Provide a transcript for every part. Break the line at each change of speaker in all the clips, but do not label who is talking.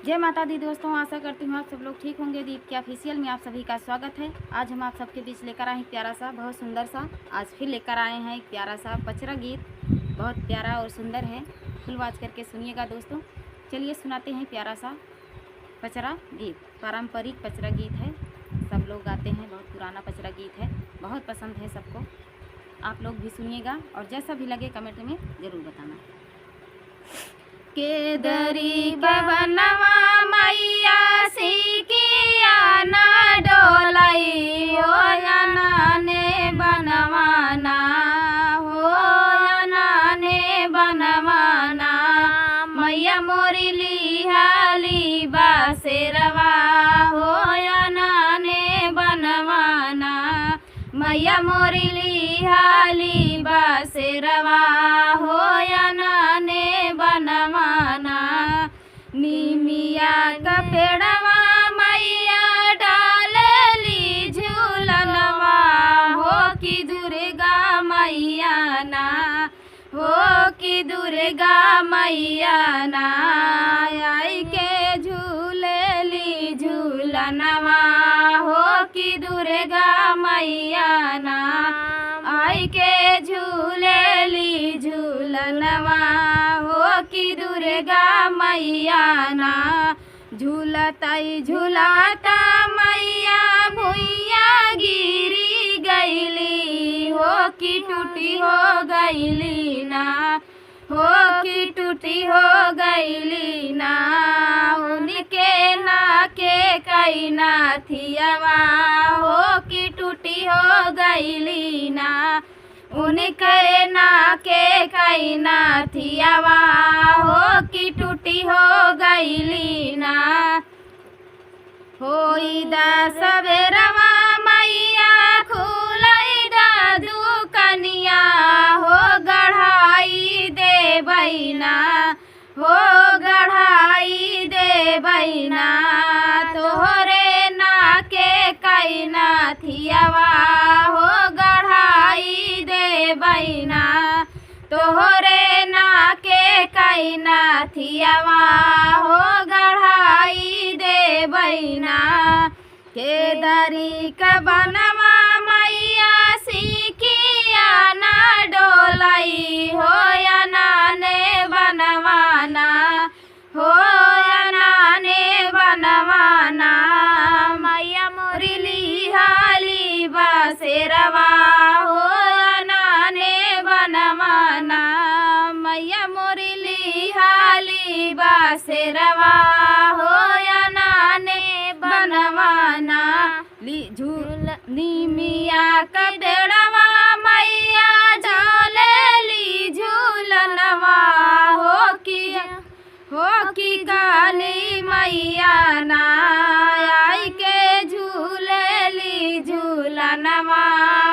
जय माता दी दोस्तों, आशा करती हूँ आप सब लोग ठीक होंगे। दीप के ऑफिशियल में आप सभी का स्वागत है। आज हम आप सबके बीच लेकर आए हैं प्यारा सा, बहुत सुंदर सा, आज फिर लेकर आए हैं एक प्यारा सा पचरा गीत। बहुत प्यारा और सुंदर है, फुल आवाज करके सुनिएगा दोस्तों। चलिए सुनाते हैं प्यारा सा पचरा गीत। पारंपरिक पचरा गीत है, सब लोग गाते हैं, बहुत पुराना पचरा गीत है, बहुत पसंद है सबको। आप लोग भी सुनिएगा और जैसा भी लगे कमेंट में ज़रूर बताना। के दरी बनवा मैया सिकिया ना डोलाई हो ने बनवाना हो ने बनवाना मैया मोरी लिहाली बासेरवा हो ने बनवाना मैया मोरी लिहाली बासेरवा हो ने बनवाना निमिया का पेड़वा मैया डालली झूलनवा हो कि दुर्गा मैया ना हो कि दुर्गा मैया ना आई के झूलली झूलनवा हो कि दुर्गा मैया ना आई के झूलली झूलनवा हो कि दुर्गा मैया ना झूलताई झूलाता मैया भुइया गिरी गईली हो कि टूटी हो गईली ना हो कि टूटी हो गईली ना उनके ना के कई ना थियावा हो कि टूटी हो गईली ना उनके ना के कई ना थियावा हो कि टूटी हो गईली ना होई दा सवेरवा मैया खुलाई दा दुकनिया हो गढ़ाई दे बैना हो गढ़ाई दे बैना तोहरे ना के कई ना थियावा हो गढ़ाई दे बैना तोहरे ना के कई ना थियावा हो गढ़ाई दे बैना के दरी का बनवा मैया सिकिया ना डोलाई हो ने बनवाना हो ने बनवाना मैया मोरी लिहाली बासेरवा हो ने बनवाना मैया मोरी लिहाली बासेरवा हो ने बनवाना झूल निमिया का पेड़वा मैया झूलली झूलनवा हो कि काली मैया ना आई के झूलली झूलनवा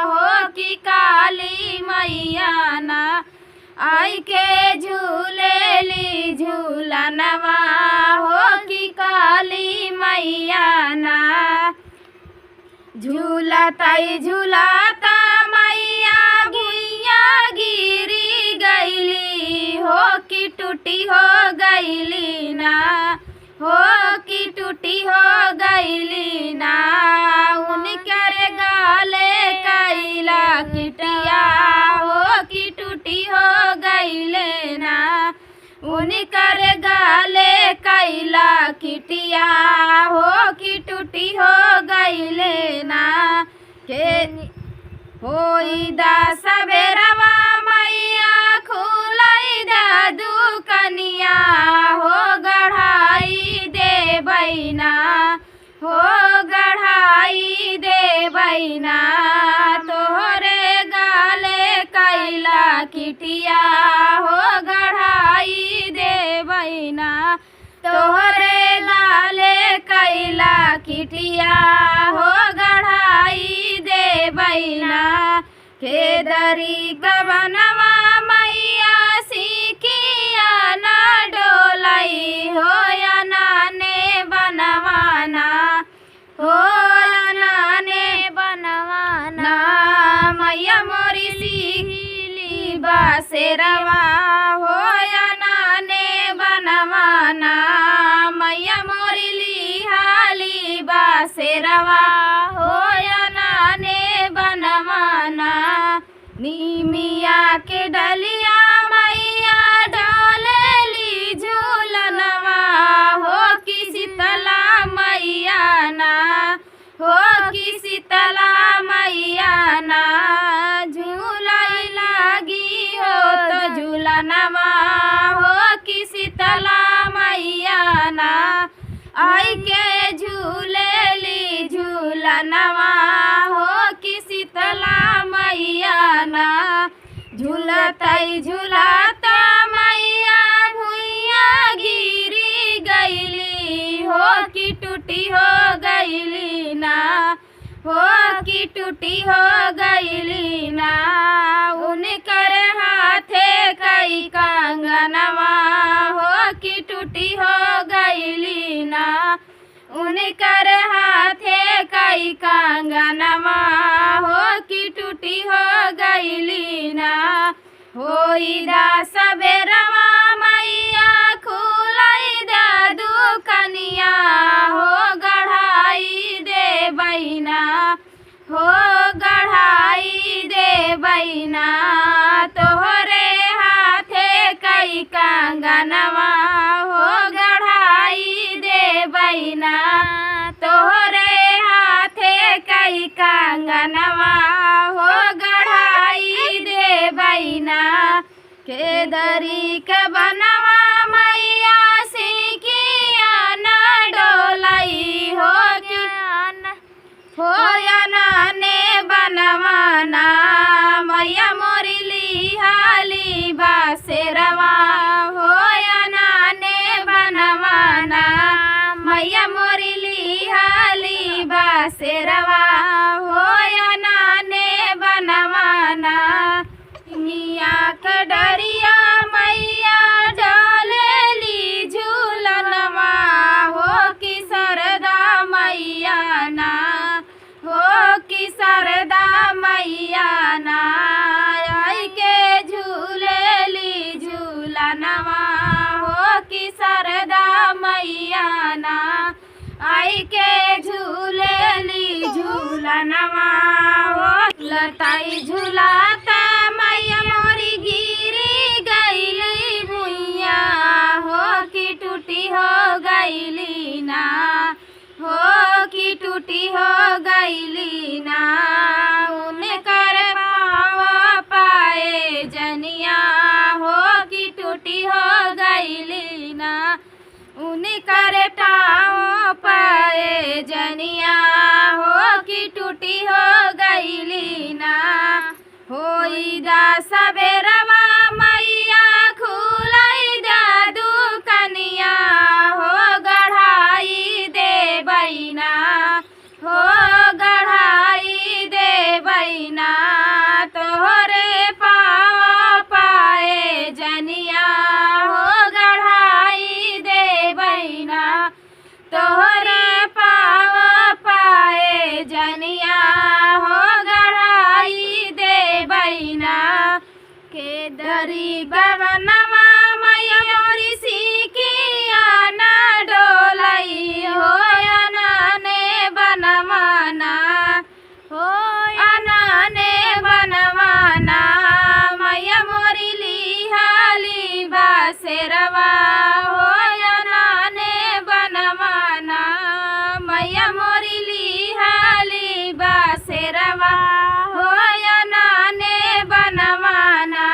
हो कि काली मैया ना आई के झूलली झूलनवा हो कि काली मैया ना झूलताई झूलाता मैया भुइया गिरी गईली हो कि टूटी हो गईली ना हो कि टूटी हो गईली ना उनके गाले कैला किटिया हो कि टूटी हो गईले ना उनकर गाले कैला किटिया हो कि टूटी हो गईले ना के होई दा सवेरवा मैया खुलाई दा दुकनिया हो गढ़ाई दे बैना हो गढ़ाई दे बैना तोहरे गाले कैला किटिया हो गढ़ाई दे बैना तोहरे गाले कैला किटिया हो गढ़ाई दे बैना के दरी बनवा मैया सिकिया ना डोलाई हो ने बनवाना हो ने बनवाना मैया मोरी लिहिली बासेरवा हो ने बनवाना मैया के डलिया मैया डोलेली झूलनवा हो कि शीतला मैया ना हो कि शीतला मैया ना झूलाई लागी हो तो झूलनवा हो कि शीतला मैया ना आई के झूलेली झूलनवा हो कि शीतला मैया ना झूलतई झूलता मैया भुइया गिरी गईली हो कि टूटी हो गईली ना हो कि टूटी हो गईली ना उनकर हाथे कई कंगनवा हो कि टूटी हो गईली ना उनकर हाथे कई कंगनवा हो कि टूटी हो गईली ना होई दा सबेरवा मैया खुलाई दा दुकनिया हो गढ़ाई दे बैना हो गढ़ाई दे बैना तोहरे हाथे कई कंगनवा हो गढ़ाई दे बैना तोहरे हाथे कई कंगनवा हो गढ़ाई दे बैना के दरी के बनवा मैया सिकिया न डोलाई हो कि हो या ने बनवाना मैया मोरी लिहाली बासेरवा हो या ने बनवाना मैया मोरी लिहाली बासेरवा हो या ने बनवाना मिया के डरिया मैया डोलेली झूलनवा हो कि सरदा मैया ना हो कि सरदा मैया ना आई के झूलेली झूलनवा हो कि सरदा मैया ना आई के झूलेली झूलनवा हो लताई झूलाता मैया मोरी गिरी गईली भुइया हो कि टूटी हो गईली ना हो कि टूटी हो गईली ना उनकर पाँव पाए जनिया हो कि टूटी हो गईली ना उनकर पाँव पाए जनिया हो कि टूटी हो गईली ना होई दा सबेरवा मैया खुलाई दा दुकनिया हो गढ़ाई दे बैना हो गढ़ाई दे बैना तोहरे पाँव पाए जनिया हो गढ़ाई दे बैना तोहरे पाँव पाए जनिया हो गढ़ाई दे बैना के दरी बनवा मैया मोरी सिकिया न डोलाई हो या ने बनवाना हो अनाने बनवाना मैया मोरी लिहाली बासेरवा हो या ने बनवाना मैया मोरी लिहाली बासेरवा हो या ने बनवाना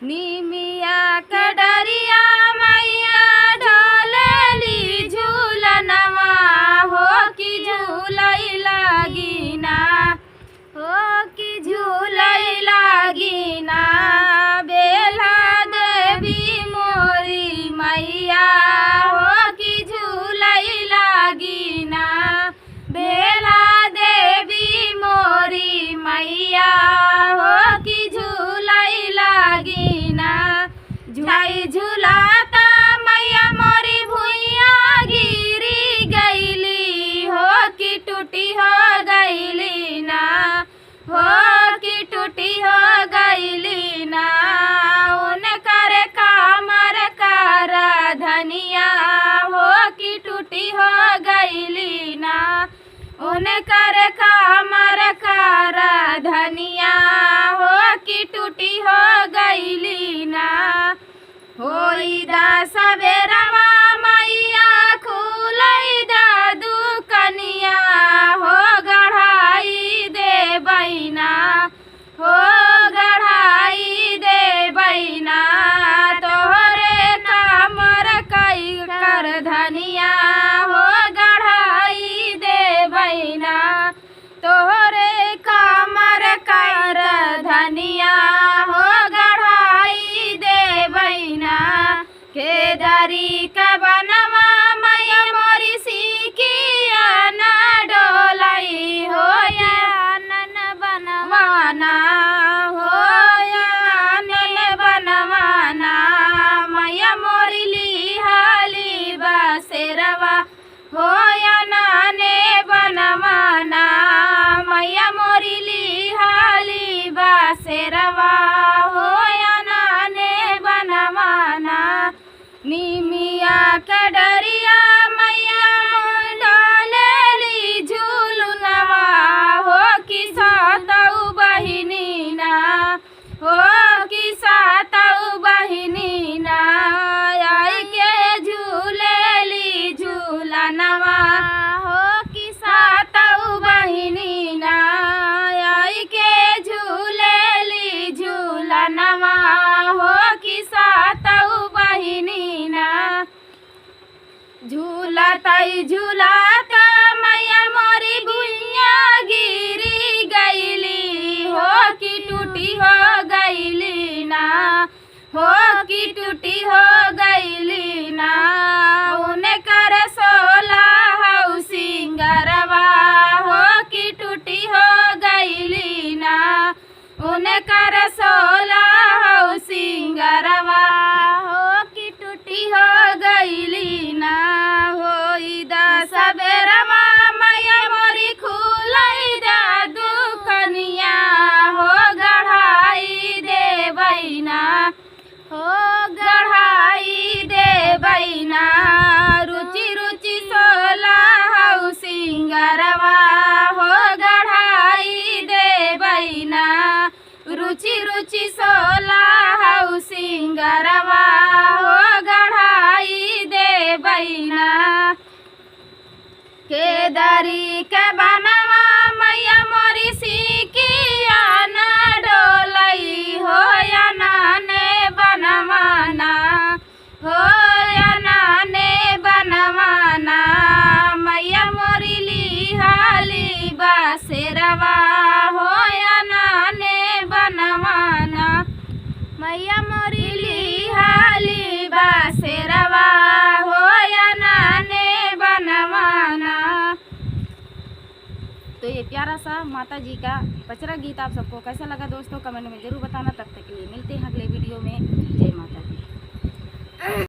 निमिया के डरिया मैया डोलेली झूलनवा हो कि झूलाई लागी ना हो कि झूलाई लागी ना बेला देवी मोरी मैया हो कि झूलाई लागी ना बेला देवी मोरी मैया हो कि झूलाई लागी ना झूलाई झूलाता मैया मोरी भुइया गिरी गईली हो कि टूटी हो गईली ना हो कि टूटी हो गईली ना उनकर कामर कर धनिया हो कि टूटी हो गईली ना उनकर कामर कर धनिया हो कि टूटी हो गई। गईली ना। होई दा सबेरवा मैया खुलई दा दुकनिया हो गढ़ाई दे बैना हो गढ़ाई दे बैना। तोहरे कामर कई कर धनिया हो गढ़ाई दे बैना। तोहरे कामर कर धनिया हो गढ़ाई दे बैना। केदारी का बनवा मैया मोरी सिकिया ना डोलाई हो या नन बनवाना हो या नन बनवाना। मैया मोरी लिहाली बसेरवा हो या नाने बनवाना। मैया मोरी लिहाली बसेरवा हो या नाने बनवाना। निमिया के डरिया मैया डालेली झूलनवा हो कि सातऊ बहिनी ना हो कि सातऊ बहिनी ना। आई के झूलेली झूलनवा हो कि सातऊ बहिनी ना। आई के झूलेली झूलनवा हो कि सातऊ बहिनी ना। झूलतई झूलत मैया मोरी भुइया गिरी गईली हो कि टूटी हो गईली ना हो कि टूटी हो गईली ना। उने कर सोला हऊ सिंगरवा हो कि टूटी हो गईली ना। उने कर सोला हऊ सिंगरवा हो कि टूटी हो गईली ना। होई दा सबेरवा मैया मोरी खुलई दा दुकनिया हो गढ़ाई दे बैना हो गढ़ाई दे बैना। रुचि रुचि सोला हऊ सिंगरवा हो गढ़ाई दे बैना। रुचि रुचि सोला हऊ सिंगरवा हो गढ़ाई दे बैना। केदारी के बनवा मैया मोरी सिकिया ना डोलई हो या नाने बनवाना हो या नाने बनवाना। मैया मोरी लिहाली बसेरवा हो या नाने बनवाना। मैया मोरी लिहाली बसेरवा हो या नाने बनवाना। तो ये प्यारा सा माता जी का पचरा गीत आप सबको कैसा लगा दोस्तों, कमेंट में ज़रूर बताना। तब तक के लिए मिलते हैं अगले वीडियो में। जय माता दी।